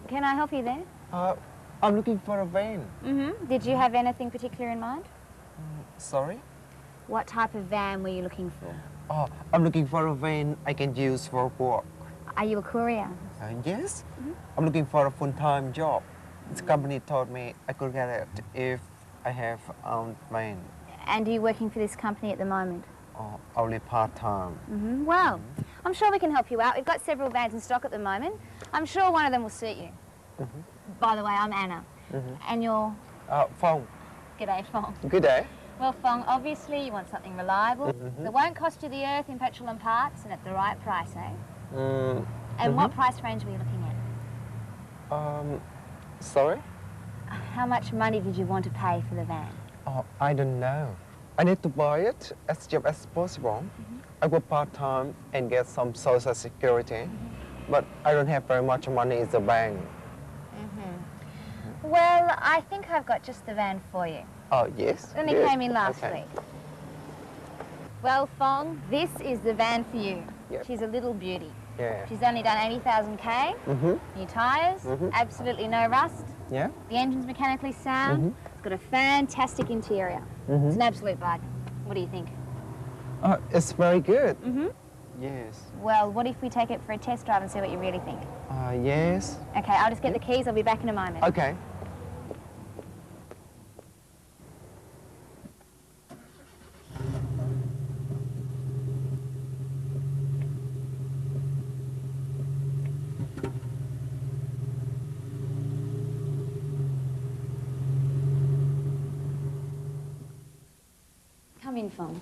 Can I help you there? I'm looking for a van. Did you have anything particular in mind? Sorry? What type of van were you looking for? I'm looking for a van I can use for work. Are you a courier? Yes? I'm looking for a full-time job. This company told me I could get it if I have own van. And are you working for this company at the moment? Only part-time. Well, I'm sure we can help you out. We've got several vans in stock at the moment. I'm sure one of them will suit you. By the way, I'm Anna. And you're? Phong. G'day, Phong. Good day. Well, Phong, obviously you want something reliable that won't cost you the earth in petrol and parts and at the right price, eh? And what price range were you looking at? Sorry? How much money did you want to pay for the van? I don't know. I need to buy it as cheap as possible. I work part-time and get some social security, but I don't have very much money in the bank. Well, I think I've got just the van for you. Oh, yes? It only came in last week. Well, Phong, this is the van for you. Yep. She's a little beauty. Yeah. She's only done 80,000 K, new tyres, absolutely no rust. Yeah? The engine's mechanically sound. It's got a fantastic interior. It's an absolute bargain. What do you think? It's very good. Yes. Well, what if we take it for a test drive and see what you really think? Yes. Okay, I'll just get the keys. I'll be back in a moment. Okay. Come in, Phong.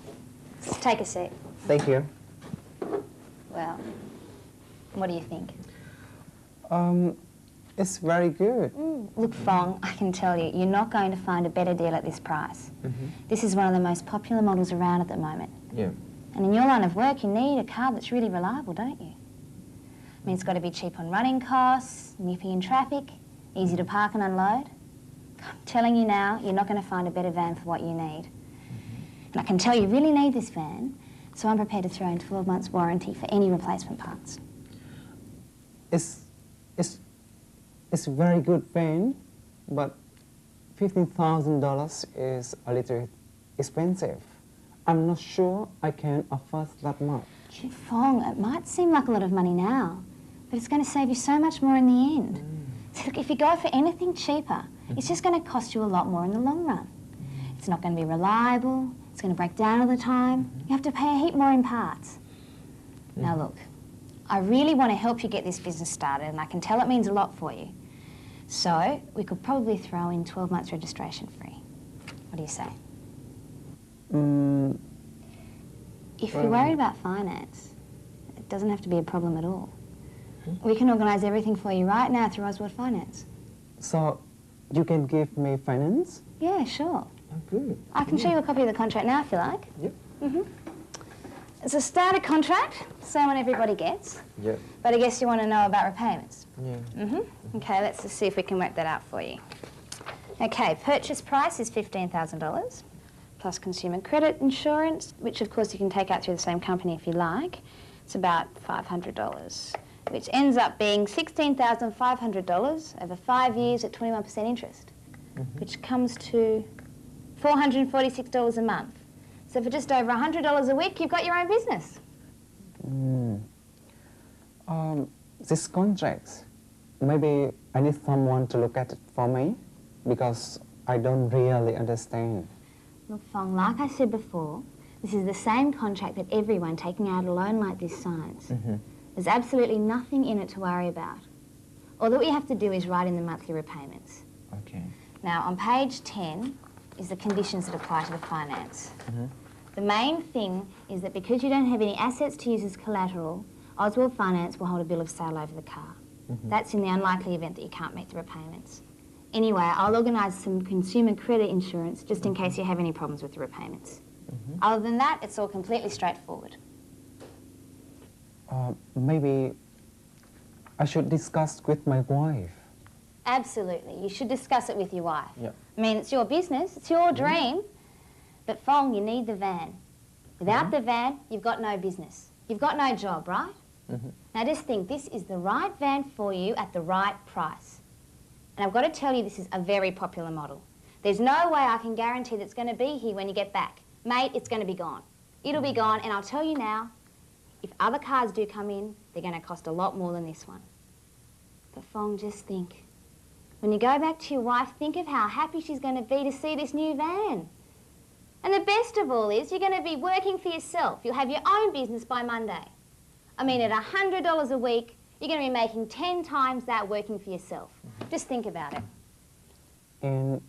Take a seat. Thank you. Well, what do you think? It's very good. Look, Phong, I can tell you, you're not going to find a better deal at this price. This is one of the most popular models around at the moment. Yeah. And in your line of work, you need a car that's really reliable, don't you? I mean, it's got to be cheap on running costs, nippy in traffic, easy to park and unload. I'm telling you now, you're not going to find a better van for what you need. And I can tell you really need this van, so I'm prepared to throw in 12 months warranty for any replacement parts. It's a very good van, but $15,000 is a little expensive. I'm not sure I can afford that much. Phong, it might seem like a lot of money now, but it's going to save you so much more in the end. So look, if you go for anything cheaper, it's just going to cost you a lot more in the long run. It's not going to be reliable, it's going to break down all the time, you have to pay a heap more in parts. Now look, I really want to help you get this business started, and I can tell it means a lot for you. So we could probably throw in 12 months registration free. What do you say? If you're worried about finance, it doesn't have to be a problem at all. We can organise everything for you right now through Oswald Finance. So you can give me finance? Yeah, sure. Oh, good. I can show you a copy of the contract now if you like. Yep. It's a standard contract, same one everybody gets. Yep. But I guess you want to know about repayments. Yeah. Okay, let's just see if we can work that out for you. Okay, purchase price is $15,000 plus consumer credit insurance, which of course you can take out through the same company if you like. It's about $500, which ends up being $16,500 over 5 years at 21% interest, which comes to $446 a month. So for just over $100 a week, you've got your own business. This contract, maybe I need someone to look at it for me because I don't really understand. Look, Phong, like I said before, this is the same contract that everyone taking out a loan like this signs. There's absolutely nothing in it to worry about. All that we have to do is write in the monthly repayments. Okay. Now, on page 10 is the conditions that apply to the finance. The main thing is that because you don't have any assets to use as collateral, Oswald Finance will hold a bill of sale over the car. That's in the unlikely event that you can't meet the repayments. Anyway, I'll organise some consumer credit insurance just in case you have any problems with the repayments. Other than that, it's all completely straightforward. Maybe I should discuss with my wife. Absolutely. You should discuss it with your wife. Yep. I mean, it's your business, it's your dream. But Phong, you need the van. Without the van, you've got no business. You've got no job, right? Now just think, this is the right van for you at the right price. And I've got to tell you, this is a very popular model. There's no way I can guarantee that it's going to be here when you get back. Mate, it's going to be gone. It'll be gone, and I'll tell you now, if other cars do come in, they're going to cost a lot more than this one. But Fong, just think. When you go back to your wife, think of how happy she's going to be to see this new van. And the best of all is you're going to be working for yourself. You'll have your own business by Monday. I mean, at $100 a week, you're going to be making 10 times that working for yourself. Just think about it. And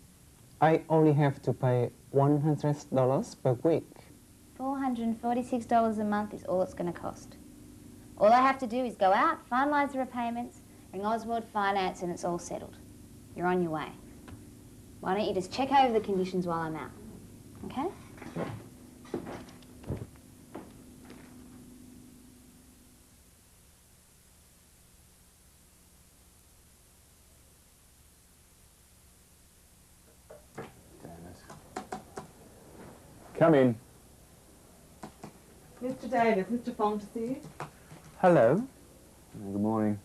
I only have to pay $100 per week. $446 a month is all it's going to cost. All I have to do is go out, finalise the repayments, ring Oswald Finance, and it's all settled. You're on your way. Why don't you just check over the conditions while I'm out? Okay? Come in. Mr. Davis, Mr. Fong to see you. Hello. Good morning.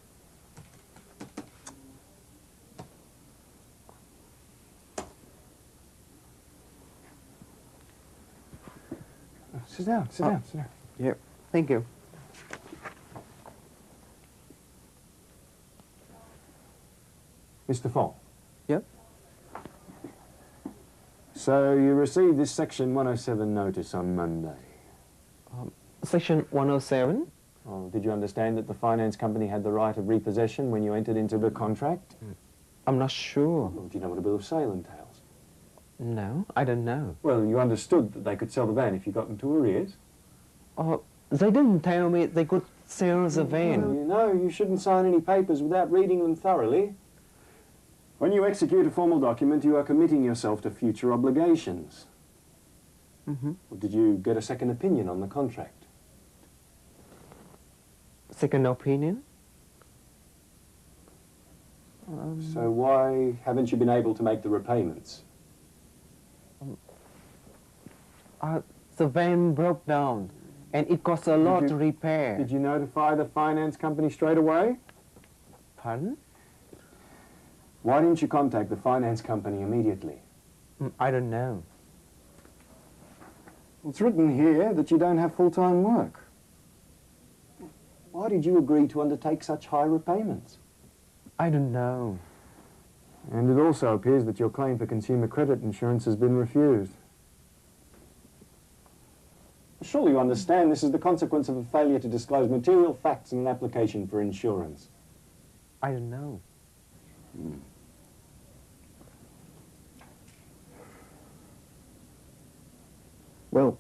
Sit down, sit down, sit down. Yep, thank you. Mr. Fong. Yep. So you received this Section 107 notice on Monday. Section 107? Oh, did you understand that the finance company had the right of repossession when you entered into the contract? I'm not sure. Well, do you know what a bill of sale entails? No, I don't know. Well, you understood that they could sell the van if you got into arrears. They didn't tell me they could sell the van. Well, you know, you shouldn't sign any papers without reading them thoroughly. When you execute a formal document, you are committing yourself to future obligations. Mm-hmm. Well, did you get a second opinion on the contract? Second opinion? So why haven't you been able to make the repayments? The van broke down, and it cost a lot you- to repair. Did you notify the finance company straight away? Pardon? Why didn't you contact the finance company immediately? I don't know. Well, it's written here that you don't have full-time work. Why did you agree to undertake such high repayments? I don't know. And it also appears that your claim for consumer credit insurance has been refused. Surely you understand this is the consequence of a failure to disclose material facts in an application for insurance. I don't know. Well,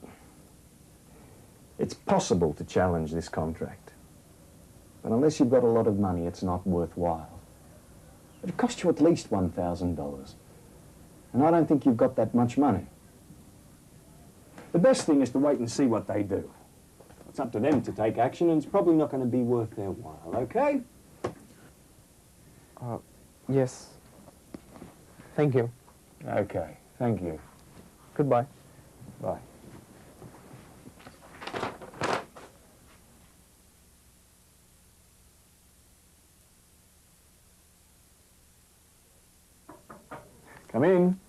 it's possible to challenge this contract. But unless you've got a lot of money, it's not worthwhile. It'll cost you at least $1,000. And I don't think you've got that much money. The best thing is to wait and see what they do. It's up to them to take action, and it's probably not going to be worth their while, okay? Yes. Thank you. Okay, thank you. Goodbye. Bye. Come in.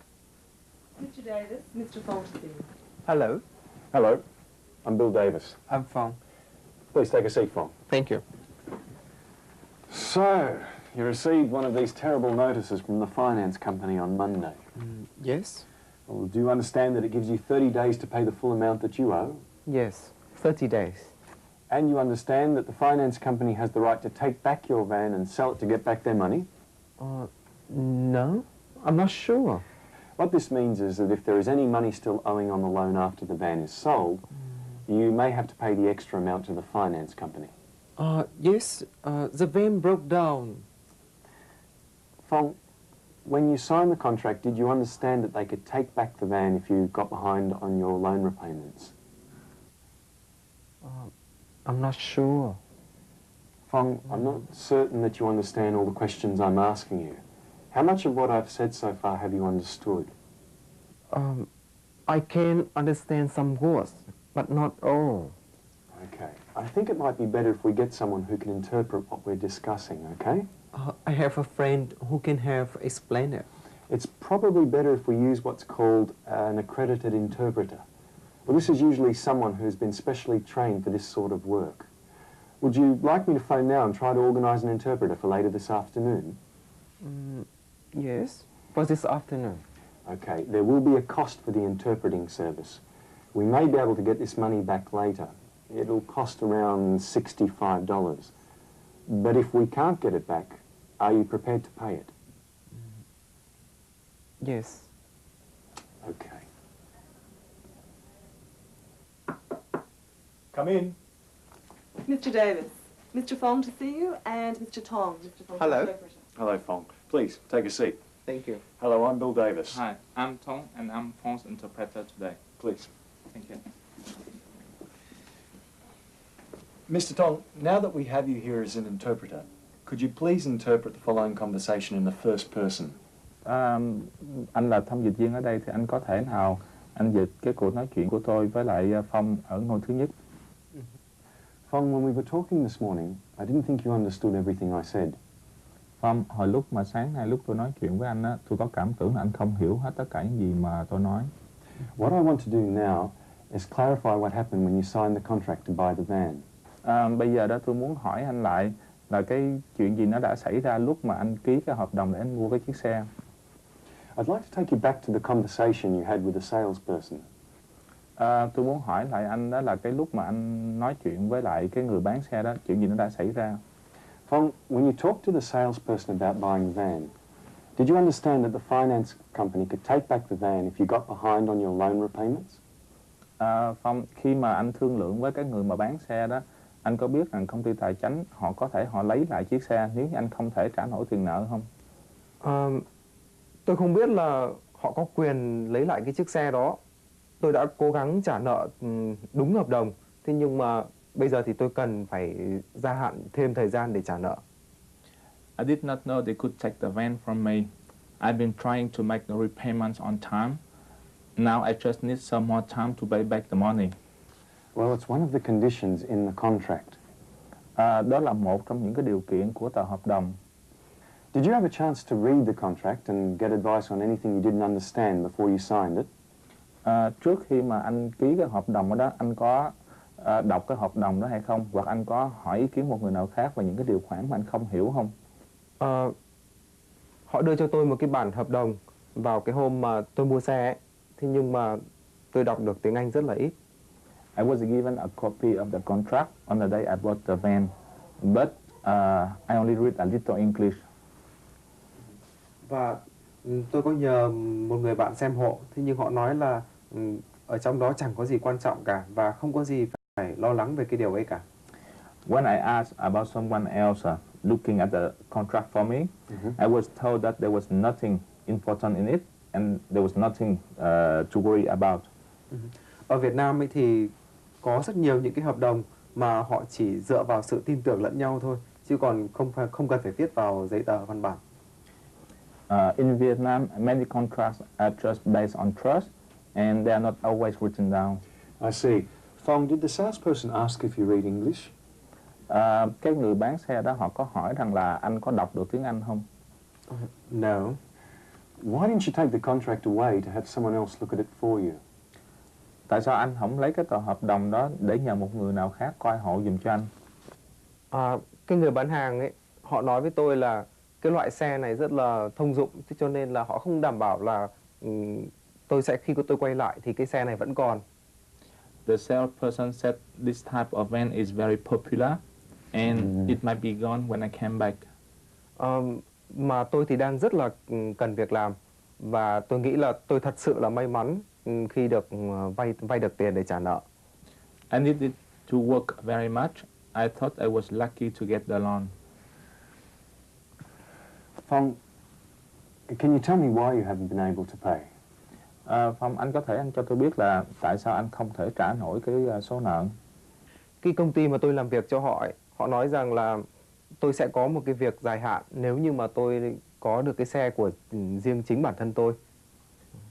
Mr. Davis, Mr. Fong to see you. Hello. Hello, I'm Bill Davis. I'm Fong. Please take a seat, Fong. Thank you. So, you received one of these terrible notices from the finance company on Monday. Yes? Well, do you understand that it gives you 30 days to pay the full amount that you owe? Yes. 30 days. And you understand that the finance company has the right to take back your van and sell it to get back their money? No. I'm not sure. What this means is that if there is any money still owing on the loan after the van is sold, you may have to pay the extra amount to the finance company. Yes. The van broke down. Fong, when you signed the contract, did you understand that they could take back the van if you got behind on your loan repayments? I'm not sure. Fong, I'm not certain that you understand all the questions I'm asking you. How much of what I've said so far have you understood? I can understand some words, but not all. Okay. I think it might be better if we get someone who can interpret what we're discussing, okay? I have a friend who can help explain it. It's probably better if we use what's called an accredited interpreter. Well, this is usually someone who's been specially trained for this sort of work. Would you like me to phone now and try to organise an interpreter for later this afternoon? Yes, for this afternoon. Okay, there will be a cost for the interpreting service. We may be able to get this money back later. It'll cost around $65. But if we can't get it back, are you prepared to pay it? Yes. Okay. Come in. Mr. Davis, Mr. Fong to see you, and Mr. Tong. Mr. Fong, Hello. interpreter. Hello, Fong. Please, take a seat. Thank you. Hello, I'm Bill Davis. Hi, I'm Tong and I'm Fong's interpreter today. Please. Thank you. Mr. Tong, now that we have you here as an interpreter, could you please interpret the following conversation in the first person? Anh là thông dịch viên ở đây thì anh có thể nào anh dịch cái cuộc nói chuyện của tôi với lại Phong ở ngôi thứ nhất. Fong, when we were talking this morning, I didn't think you understood everything I said. Phong, hồi lúc mà sáng nay lúc tôi nói chuyện với anh á, tôi có cảm tưởng là anh không hiểu hết tất cả những gì mà tôi nói. What I want to do now is clarify what happened when you signed the contract to buy the van. Bây giờ đó tôi muốn hỏi anh lại là cái chuyện gì nó đã xảy ra lúc mà anh ký cái hợp đồng để anh mua cái chiếc xe. I'd like to take you back to the conversation you had with the salesperson. Tôi muốn hỏi lại anh đó là cái lúc mà anh nói chuyện với lại cái người bán xe đó, chuyện gì nó đã xảy ra. Fong, when you talked to the salesperson about buying the van, did you understand that the finance company could take back the van if you got behind on your loan repayments? Phong, khi mà anh thương lượng với cái người mà bán xe đó, anh có biết rằng công ty tài chính họ có thể họ lấy lại chiếc xe nếu như anh không thể trả nổi tiền nợ không? Tôi không biết là họ có quyền lấy lại cái chiếc xe đó. Tôi đã cố gắng trả nợ đúng hợp đồng. Thế nhưng mà bây giờ thì tôi cần phải gia hạn thêm thời gian để trả nợ. I did not know they could take the van from me. I've been trying to make the repayments on time. Now I just need some more time to pay back the money. Well, it's one of the conditions in the contract. Đó là một trong những cái điều kiện của tờ hợp đồng. Did you have a chance to read the contract and get advice on anything you didn't understand before you signed it? Trước khi mà anh ký cái hợp đồng đó, anh có đọc cái hợp đồng đó hay không? Hoặc anh có hỏi ý kiến một người nào khác về những cái điều khoản mà anh không hiểu không? Họ đưa cho tôi một cái bản hợp đồng vào cái hôm mà tôi mua xe ấy. Thế nhưng mà tôi đọc được tiếng Anh rất là ít. I was given a copy of the contract on the day I bought the van, but I only read a little English. Và tôi có nhờ một người bạn xem hộ, thế nhưng họ nói là ở trong đó chẳng có gì quan trọng cả và không có gì phải lo lắng về cái điều ấy cả. When I asked about someone else looking at the contract for me, I was told that there was nothing important in it and there was nothing to worry about. Ở Việt Nam ấy thì có rất nhiều những cái hợp đồng mà họ chỉ dựa vào sự tin tưởng lẫn nhau thôi, chứ còn không cần phải viết vào giấy tờ văn bản. In Vietnam, many contracts are just based on trust and they are not always written down. I see. Fong, did the salesperson ask if you read English? Cái người bán xe đó họ có hỏi rằng là anh có đọc được tiếng Anh không? No. Why didn't you take the contract away to have someone else look at it for you? Tại sao anh không lấy cái tờ hợp đồng đó để nhờ một người nào khác coi hộ giùm cho anh? Cái người bán hàng ấy, họ nói với tôi là cái loại xe này rất là thông dụng, thế cho nên là họ không đảm bảo là khi tôi quay lại thì cái xe này vẫn còn. The salesperson said this type of van is very popular and it might be gone when I came back. Mà tôi thì đang rất là cần việc làm và tôi nghĩ là tôi thật sự là may mắn khi được vay được tiền để trả nợ. I needed to work very much. I thought I was lucky to get the loan. Fong, can you tell me why you haven't been able to pay? Phong, anh có thể anh cho tôi biết là tại sao anh không thể trả nổi cái số nợ? Cái công ty mà tôi làm việc cho họ ấy, họ nói rằng là tôi sẽ có một cái việc dài hạn nếu như mà tôi có được cái xe của riêng chính bản thân tôi.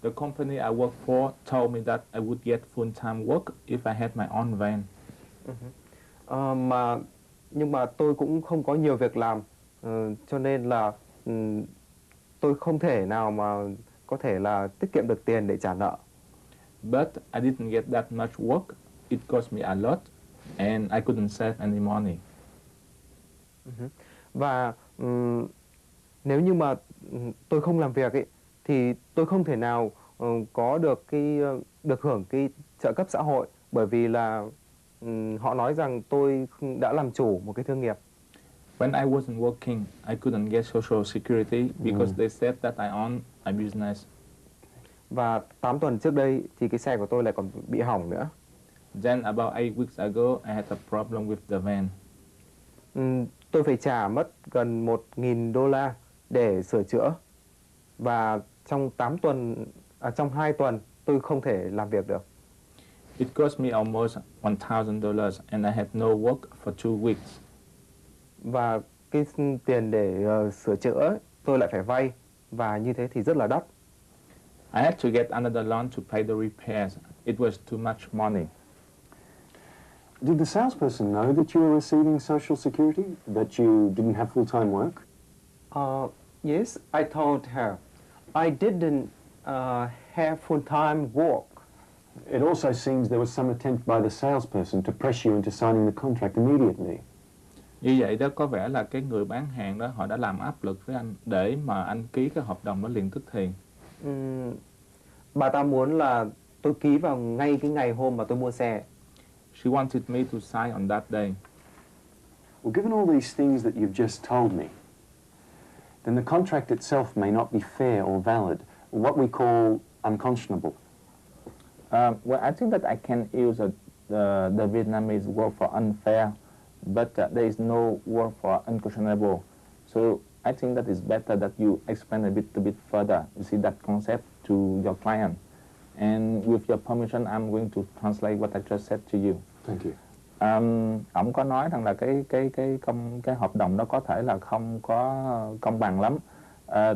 The company I work for told me that I would get full-time work if I had my own van. Nhưng mà tôi cũng không có nhiều việc làm Cho nên là tôi không thể nào mà có thể là tiết kiệm được tiền để trả nợ. But I didn't get that much work. It cost me a lot, and I couldn't save any money. Và nếu như mà tôi không làm việc ấy, thì tôi không thể nào có được được hưởng cái trợ cấp xã hội, bởi vì là họ nói rằng tôi đã làm chủ một cái thương nghiệp. When I wasn't working, I couldn't get Social Security because they said that I owned a business. Và 8 tuần trước đây thì cái xe của tôi lại còn bị hỏng nữa. Then about 8 weeks ago, I had a problem with the van. Tôi phải trả mất gần $1.000 để sửa chữa. Và trong 2 tuần tôi không thể làm việc được. It cost me almost $1,000 and I had no work for 2 weeks. Và cái tiền để sửa chữa tôi lại phải vay, và như thế thì rất là đắt. I had to get another loan to pay the repairs. It was too much money. Did the salesperson know that you were receiving Social Security, that you didn't have full-time work? Yes, I told her I didn't have full-time work. It also seems there was some attempt by the salesperson to press you into signing the contract immediately. Như vậy đó, có vẻ là cái người bán hàng đó họ đã làm áp lực với anh để mà anh ký cái hợp đồng đó liền tức thì. Bà ta muốn là tôi ký vào ngay cái ngày hôm mà tôi mua xe. She wanted me to sign on that day. Well, given all these things that you've just told me, then the contract itself may not be fair or valid, what we call unconscionable. Well, I think that I can use the Vietnamese word for unfair, but there is no word for unconscionable. So I think that it's better that you explain a bit further. You see that concept to your client. And with your permission, I'm going to translate what I just said to you. Thank you. Ông có nói rằng là cái hợp đồng đó có thể là không có công bằng lắm.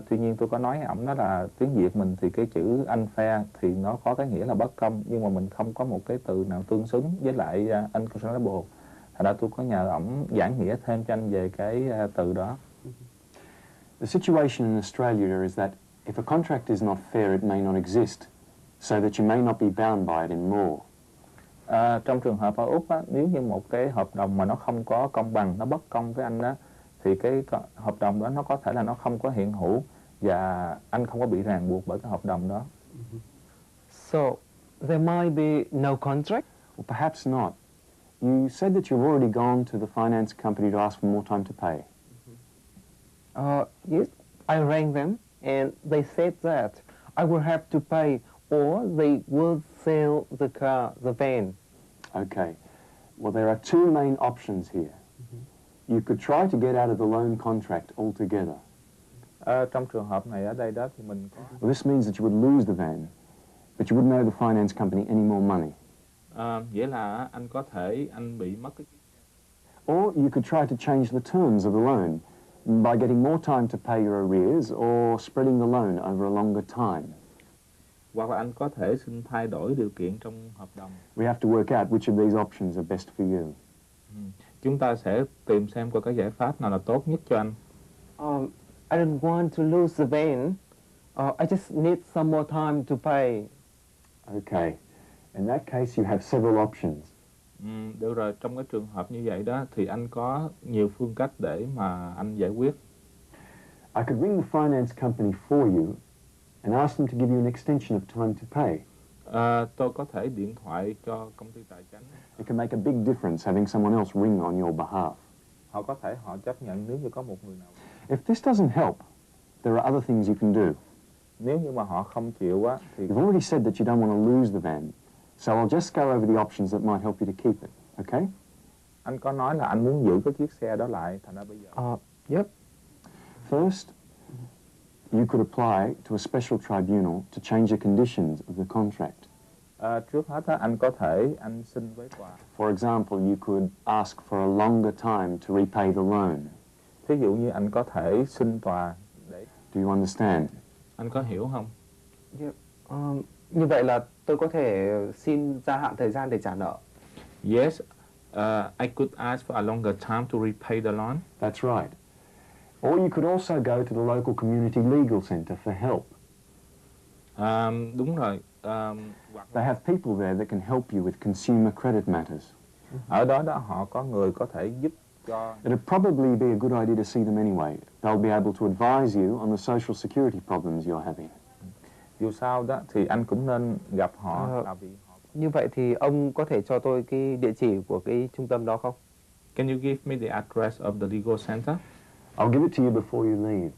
Tuy nhiên tôi có nói ổng đó là tiếng Việt mình thì cái chữ unfair thì nó có cái nghĩa là bất công, nhưng mà mình không có một cái từ nào tương xứng với lại unconscionable. Thành ra tôi có nhờ ổng giảng nghĩa thêm cho anh về cái từ đó. The situation in Australia is that if a contract is not fair, it may not exist, so that you may not be bound by it in law. Trong trường hợp ở Úc á, nếu như một cái hợp đồng mà nó không có công bằng, nó bất công với anh đó, thì cái hợp đồng đó nó có thể là nó không có hiện hữu và anh không có bị ràng buộc bởi cái hợp đồng đó. So there might be no contract. Well, perhaps not. You said that you've already gone to the finance company to ask for more time to pay. Yes, I rang them and they said that I will have to pay or they will sell the car, the van. Okay. Well, there are two main options here. You could try to get out of the loan contract altogether. Trong trường hợp này ở đây đó thì mình có... Well, this means that you would lose the van, but you wouldn't owe the finance company any more money. Nghĩa là anh có thể anh bị mất cái... Or you could try to change the terms of the loan by getting more time to pay your arrears or spreading the loan over a longer time. Hoặc là anh có thể xin thay đổi điều kiện trong hợp đồng. We have to work out which of these options are best for you. Chúng ta sẽ tìm xem coi cái giải pháp nào là tốt nhất cho anh. I don't want to lose the van. I just need some more time to pay. Okay. In that case, you have several options. Được rồi, trong cái trường hợp như vậy đó thì anh có nhiều phương cách để mà anh giải quyết. I could ring the finance company for you and ask them to give you an extension of time to pay. Tôi có thể điện thoại cho công ty tài chính. It can make a big difference having someone else ring on your behalf. Họ có thể họ chấp nhận nếu như có một người nào. If this doesn't help, there are other things you can do. Nếu như mà họ không chịu á thì You've already said that you don't want to lose the van, so I'll just go over the options that might help you to keep it, okay? anh có nói là anh muốn giữ cái chiếc xe đó lại, thành ra bây giờ. Yep. First, you could apply to a special tribunal to change the conditions of the contract. Trước hết á, anh có thể anh xin với tòa. For example, you could ask for a longer time to repay the loan. Thí dụ như anh có thể xin tòa để. Do you understand? Anh có hiểu không? Yep. Như vậy là tôi có thể xin gia hạn thời gian để trả nợ. Yes, I could ask for a longer time to repay the loan. That's right. Or you could also go to the local community legal centre for help. Đúng rồi. They have people there that can help you with consumer credit matters. Ở đó họ có người có thể giúp cho. It'd probably be a good idea to see them anyway. They'll be able to advise you on the social security problems you're having. Dù sao đó thì anh cũng nên gặp họ. Là vì họ... Như vậy thì ông có thể cho tôi cái địa chỉ của cái trung tâm đó không? Can you give me the address of the legal center? I'll give it to you before you leave.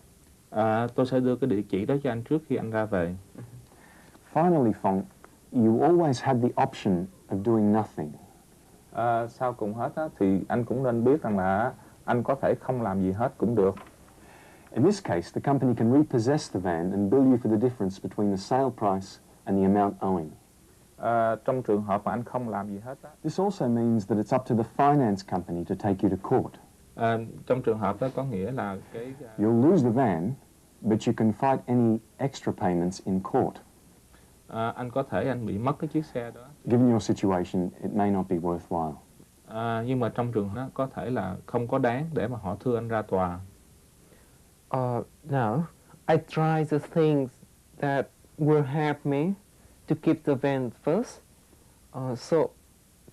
Tôi sẽ đưa cái địa chỉ đó cho anh trước khi anh ra về. Finally, Phong, you always have the option of doing nothing. Sau cùng hết á, thì anh cũng nên biết rằng là anh có thể không làm gì hết cũng được. In this case, the company can repossess the van and bill you for the difference between the sale price and the amount owing. Trong trường hợp mà anh không làm gì hết á. This also means that it's up to the finance company to take you to court. Trong trường hợp đó có nghĩa là cái You'll lose the van, but you can fight any extra payments in court. anh có thể anh bị mất cái chiếc xe đó. Given your situation, it may not be worthwhile. Nhưng mà trong trường hợp đó có thể là không có đáng để mà họ thưa anh ra tòa. Now, I try the things that will help me to keep the van first. So,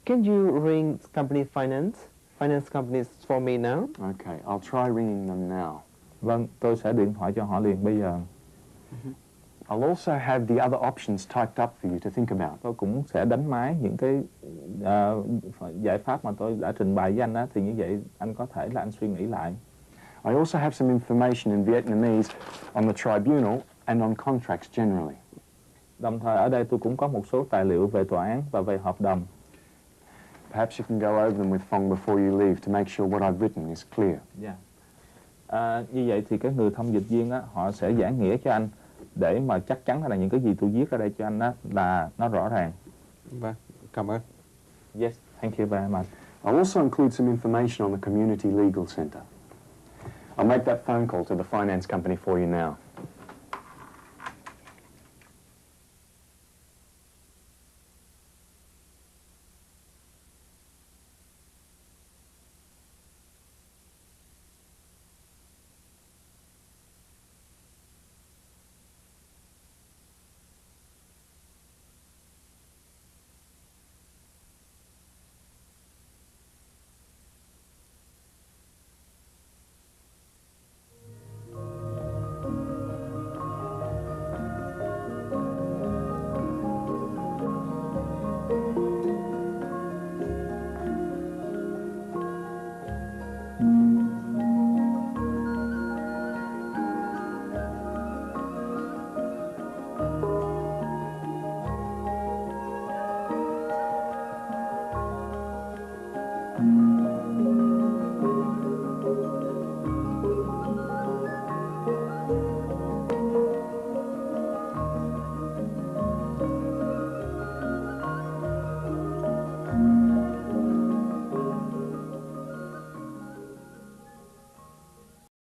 can you ring company finance companies for me now? Okay, I'll try ringing them now. Vâng, tôi sẽ điện thoại cho họ liền bây giờ. I'll also have the other options typed up for you to think about. Tôi cũng sẽ đánh máy những cái giải pháp mà tôi đã trình bày với anh á, thì như vậy anh có thể là anh suy nghĩ lại. I also have some information in Vietnamese on the tribunal and on contracts generally. Đồng thời ở đây tôi cũng có một số tài liệu về tòa án và về hợp đồng. Perhaps you can go over them with Phong before you leave to make sure what I've written is clear. Như vậy thì cái người thông dịch viên á, họ sẽ giảng nghĩa cho anh để mà chắc chắn là những cái gì tôi viết ra đây cho anh á là nó rõ ràng. Vâng, cảm ơn. Yes, thank you very much. I'll also include some information on the community legal centre. I'll make that phone call to the finance company for you now.